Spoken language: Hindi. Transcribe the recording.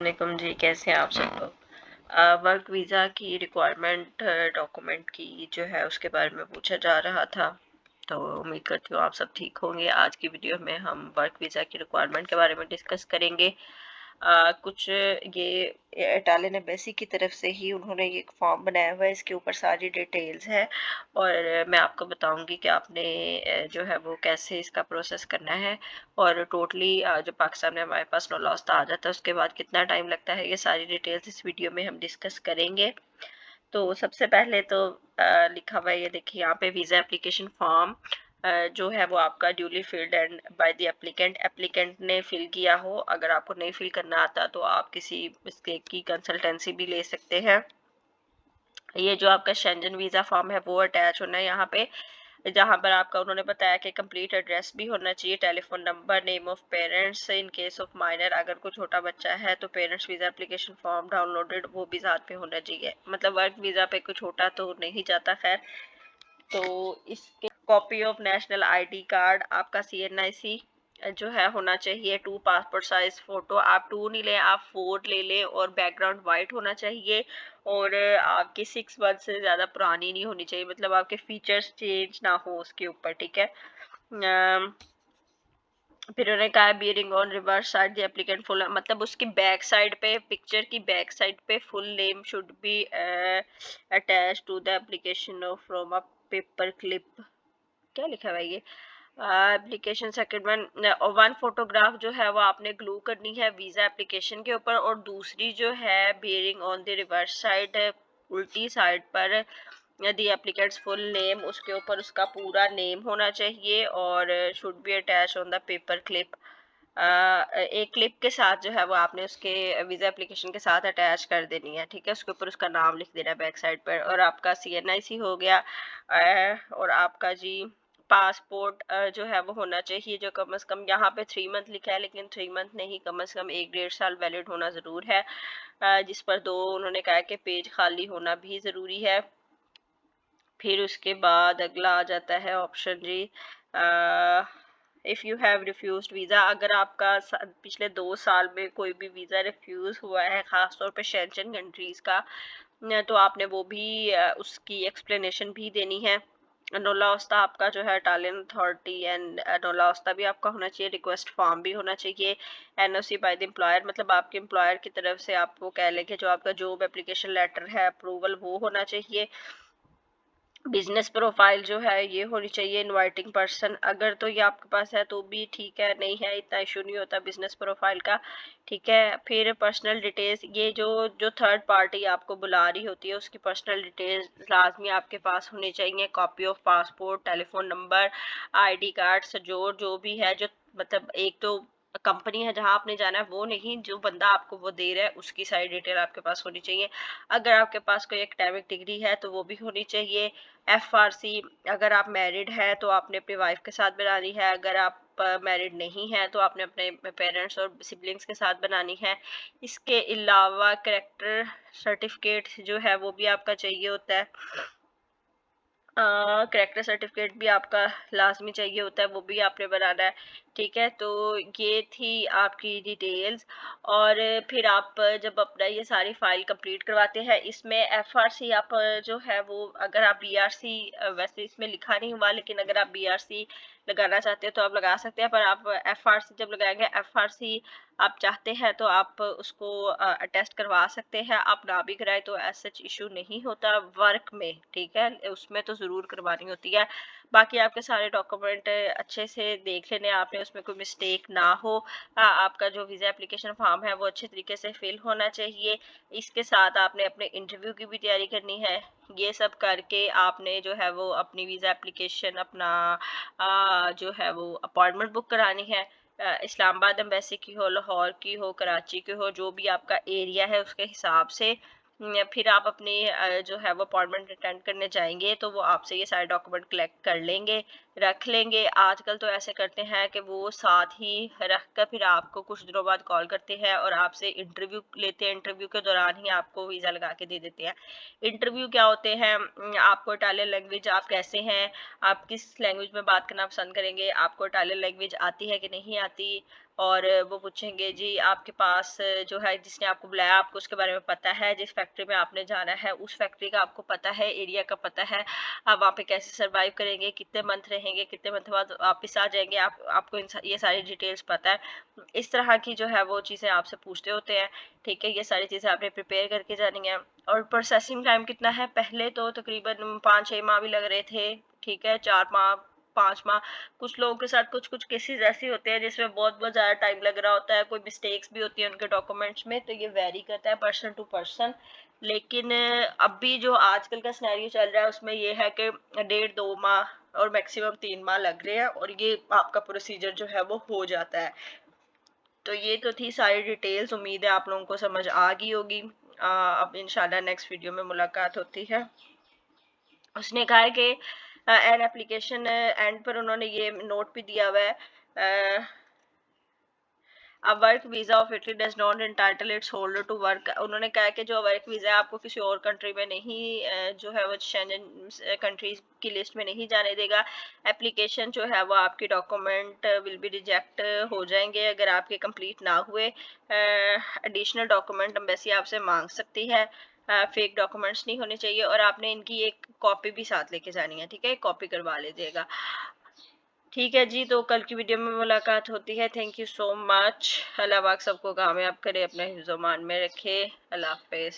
वालेकुम जी, कैसे हैं आप सब लोग। वर्क वीज़ा की रिक्वायरमेंट डॉक्यूमेंट की जो है उसके बारे में पूछा जा रहा था। तो उम्मीद करती हूँ आप सब ठीक होंगे। आज की वीडियो में हम वर्क वीज़ा की रिक्वायरमेंट के बारे में डिस्कस करेंगे। कुछ ये इटालियन एम्बेसी की तरफ से ही उन्होंने ये एक फॉर्म बनाया हुआ है, इसके ऊपर सारी डिटेल्स है और मैं आपको बताऊंगी कि आपने जो है वो कैसे इसका प्रोसेस करना है और टोटली जब पाकिस्तान में हमारे पास नो लॉस आ जाता है उसके बाद कितना टाइम लगता है, ये सारी डिटेल्स इस वीडियो में हम डिस्कस करेंगे। तो सबसे पहले तो लिखा हुआ है, ये देखिए यहाँ पे वीज़ा एप्लीकेशन फॉर्म जो है वो आपका duly filled and by the applicant applicant ने फिल किया हो। अगर आपको नहीं फिल करना आता तो आप किसी इसके की कंसल्टेंसी भी ले सकते हैं। ये जो आपका शेंजन वीज़ा फॉर्म है वो अटैच होना है यहाँ पे, जहाँ पर आपका उन्होंने बताया कि कंप्लीट एड्रेस भी होना चाहिए, telephone number, name of parents in case of minor, अगर कोई छोटा बच्चा है तो parents visa application form downloaded वो भी साथ में होना चाहिए। मतलब वर्क वीज़ा पे कोई छोटा तो नहीं जाता। खैर, तो इसके copy of national ID card, आपका CNIC जो है होना चाहिए, 2 पासपोर्ट साइज फोटो, आप 2 नहीं ले आप 4 ले लें और बैकग्राउंड वाइट होना चाहिए और आपकी 6 मंथ से ज़्यादा पुरानी नहीं होनी चाहिए, मतलब आपके फीचर्स चेंज ना हो उसके ऊपर, ठीक है। फिर उन्होंने कहा bearing on reverse side the applicant full, मतलब उसकी बैक साइड पे, पिक्चर की बैक साइड पे full name should be attach to the application off from a paper clip. क्या लिखा हुआ है ये? एप्लीकेशन सेकंड वन फोटोग्राफ जो है वो आपने ग्लू करनी है वीजा एप्लीकेशन के ऊपर, और दूसरी जो है bearing on the reverse side, उल्टी साइड पर दी एप्लीकेंट्स फुल नेम, उसके ऊपर उसका पूरा नेम होना चाहिए और should be attach on the paper clip. एक क्लिप के साथ जो है वो आपने उसके वीजा एप्लीकेशन के साथ अटैच कर देनी है, ठीक है। उसके ऊपर उसका नाम लिख देना है बैक साइड पर, और आपका CNIC हो गया। और आपका जी पासपोर्ट जो है वो होना चाहिए जो कम से कम, यहाँ पे 3 मंथ लिखा है लेकिन 3 मंथ नहीं, कम से कम 1 डेढ़ साल वैलिड होना ज़रूर है। जिस पर 2 उन्होंने कहा कि पेज खाली होना भी ज़रूरी है। फिर उसके बाद अगला आ जाता है option G, if you have refused visa, अगर आपका पिछले 2 साल में कोई भी वीज़ा रिफ्यूज़ हुआ है, ख़ास तौर पे शेंजन कंट्रीज़ का, तो आपने वो भी उसकी एक्सप्लेनेशन भी देनी है। नोला ओस्ता आपका जो है इटालियन अथॉरिटी एंड नोला ओस्ता भी आपका होना चाहिए, रिक्वेस्ट फॉर्म भी होना चाहिए, NOC बाय द एम्प्लॉयर, मतलब आपके एम्प्लॉयर की तरफ से आपको कह लें कि जो आपका जॉब एप्लीकेशन लेटर है अप्रूवल वो होना चाहिए। बिजनेस प्रोफाइल जो है ये होनी चाहिए, इनवाइटिंग पर्सन, अगर तो ये आपके पास है तो भी ठीक है, नहीं है इतना इशू नहीं होता बिजनेस प्रोफाइल का, ठीक है। फिर पर्सनल डिटेल्स, ये जो जो थर्ड पार्टी आपको बुला रही होती है उसकी पर्सनल डिटेल्स लाजमी आपके पास होनी चाहिए, copy of passport, telephone number, ID card, जो भी है, जो मतलब एक तो कंपनी है जहां आपने जाना है वो नहीं, जो बंदा आपको वो दे रहा है उसकी सारी डिटेल आपके पास होनी चाहिए। अगर आपके पास कोई एकेडमिक डिग्री है तो वो भी होनी चाहिए। FRC, अगर आप मैरिड है तो आपने अपनी वाइफ के साथ बनानी है, अगर आप मैरिड नहीं है तो आपने अपने पेरेंट्स और सिबलिंग्स के साथ बनानी है। इसके अलावा करेक्टर सर्टिफिकेट जो है वो भी आपका चाहिए होता है। करेक्टर सर्टिफिकेट भी आपका लाजमी चाहिए होता है, वो भी आपने बनाना है, ठीक है। तो ये थी आपकी डिटेल्स। और फिर आप जब अपना ये सारी फाइल कंप्लीट करवाते हैं, इसमें FRC आप जो है वो, अगर आप BRC, वैसे इसमें लिखा नहीं हुआ लेकिन अगर आप BRC लगाना चाहते हो तो आप लगा सकते हैं, पर आप FRC जब लगाएंगे, FRC आप चाहते हैं तो आप उसको अटेस्ट करवा सकते हैं, आप ना भी कराए तो एज सच इशू नहीं होता वर्क में, ठीक है। उसमें तो ज़रूर करवानी होती है। बाकी आपके सारे डॉक्यूमेंट अच्छे से देख लेने आपने, उसमें कोई मिस्टेक ना हो। आपका जो वीज़ा एप्लीकेशन फॉर्म है वो अच्छे तरीके से फिल होना चाहिए। इसके साथ आपने अपने इंटरव्यू की भी तैयारी करनी है। ये सब करके आपने जो है वो अपनी वीज़ा एप्लीकेशन, अपना जो है वो अपॉइंटमेंट बुक करानी है। इस्लामाबाद एम्बेसी की हो, लाहौर की हो, कराची की हो, जो भी आपका एरिया है उसके हिसाब से। फिर आप अपनी जो है वो अपॉइंटमेंट अटेंड करने जाएंगे तो वो आपसे ये सारे डॉक्यूमेंट कलेक्ट कर लेंगे, रख लेंगे। आजकल तो ऐसे करते हैं कि वो साथ ही रख कर फिर आपको कुछ दिनों बाद कॉल करते हैं और आपसे इंटरव्यू लेते हैं, इंटरव्यू के दौरान ही आपको वीज़ा लगा के दे देते हैं। इंटरव्यू क्या होते हैं, आपको इटालियन लैंग्वेज आप कैसे हैं, आप किस लैंग्वेज में बात करना पसंद करेंगे, आपको इटालियन लैंग्वेज आती है कि नहीं आती, और वो पूछेंगे जी आपके पास जो है जिसने आपको बुलाया आपको उसके बारे में पता है, जिस फैक्ट्री में आपने जाना है उस फैक्ट्री का आपको पता है, एरिया का पता है, आप वहाँ पे कैसे सर्वाइव करेंगे, कितने मंथ रहेंगे, कितने मंथ बाद वापस आ जाएंगे, आपको ये सारी डिटेल्स पता है। इस तरह की जो है वो चीज़ें आपसे पूछते होते हैं। ठीक है, ये सारी चीज़ें आपने प्रिपेयर करके जानी है। और प्रोसेसिंग टाइम कितना है, पहले तो तकरीबन 5-6 माह भी लग रहे थे, ठीक है, 4 माह 5 माह। कुछ लोगों के साथ कुछ कुछ केसेस ऐसे होते हैं जिसमें बहुत बहुत ज़्यादा टाइम लग रहा होता है, कोई मिस्टेक्स भी होती है उनके डॉक्यूमेंट्स में, तो ये वेरी करता है पर्सन टू पर्सन। लेकिन अभी जो आजकल का सिनेरियो चल रहा है उसमें ये है कि 1.5-2 माह और मैक्सिमम 3 माह लग रहे हैं और ये आपका प्रोसीजर जो है वो हो जाता है। तो ये तो थी सारी डिटेल्स, उम्मीद है आप लोगों को समझ आ गई होगी। अब इंशाल्लाह नेक्स्ट वीडियो में मुलाकात होती है। उसने कहा है कि एन एप्लीकेशन एंड पर उन्होंने ये नोट भी दिया हुआ है, अब work visa of Italy does not entitle its holder to work. उन्होंने कहा कि जो वर्क वीजा है आपको किसी और कंट्री में नहीं जो है वो शेंजन कंट्रीज की लिस्ट में नहीं जाने देगा। एप्लीकेशन जो है वो आपके डॉक्यूमेंट विल बी रिजेक्ट हो जाएंगे अगर आपके कंप्लीट ना हुए। एडिशनल डॉक्यूमेंट एम्बेसी आपसे मांग सकती है, फेक डॉक्यूमेंट्स नहीं होने चाहिए और आपने इनकी एक कॉपी भी साथ लेके जानी है, ठीक है, कॉपी करवा लीजिएगा। ठीक है जी, तो कल की वीडियो में मुलाकात होती है। Thank you so much. Allah पाक सबको कामयाब करे, अपने हिफ्ज़-ओ-मान में रखे। अल्लाह हाफ़िज़।